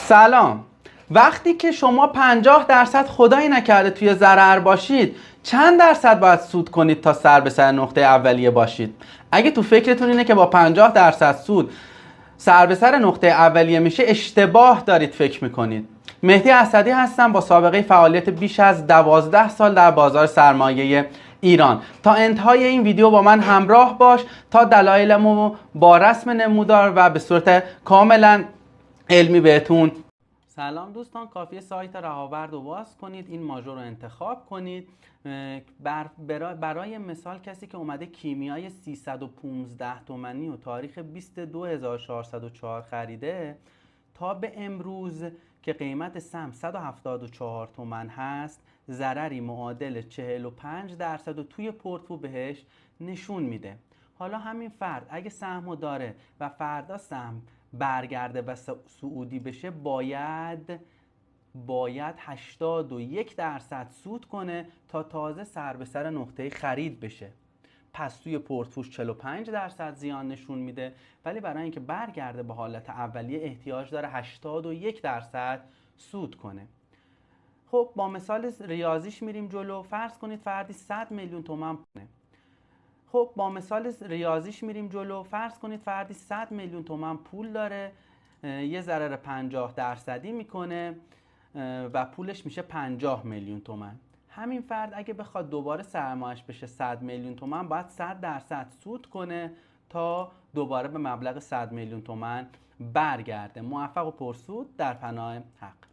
سلام. وقتی که شما 50% خدایی نکرده توی ضرر باشید، چند درصد باید سود کنید تا سر به سر نقطه اولیه باشید؟ اگه تو فکرتون اینه که با 50% سود سر به سر نقطه اولیه میشه، اشتباه دارید فکر میکنید. مهدی اسدی هستم با سابقه فعالیت بیش از 12 سال در بازار سرمایه ایران. تا انتهای این ویدیو با من همراه باش تا دلایلمو با رسم نمودار و به صورت کاملا علمی بهتون. سلام دوستان، کافیه سایت رهاورد رو باز کنید، این ماژور رو انتخاب کنید. برای مثال کسی که اومده کیمیای 315 تومانی و تاریخ 22,404 خریده تا به امروز که قیمت سهم 174 تومن هست، ضرری معادل 45% رو توی پورتفو بهش نشون میده. حالا همین فرد اگه سهمو داره و فردا سهم برگرده و صعودی بشه، باید 81% سود کنه تا تازه سر به سر نقطه خرید بشه. پس توی پورتفوش 45% زیان نشون میده، ولی برای اینکه برگرده به حالت اولیه احتیاج داره 81% سود کنه. خب با مثال ریاضیش میریم جلو. فرض کنید فردی 100 میلیون تومان پول داره، یه ضرر 50% میکنه و پولش میشه 50 میلیون تومان. همین فرد اگه بخواد دوباره سرمایه‌اش بشه 100 میلیون تومان، باید 100% سود کنه تا دوباره به مبلغ 100 میلیون تومان برگرده. موفق و پرسود در پناه حق.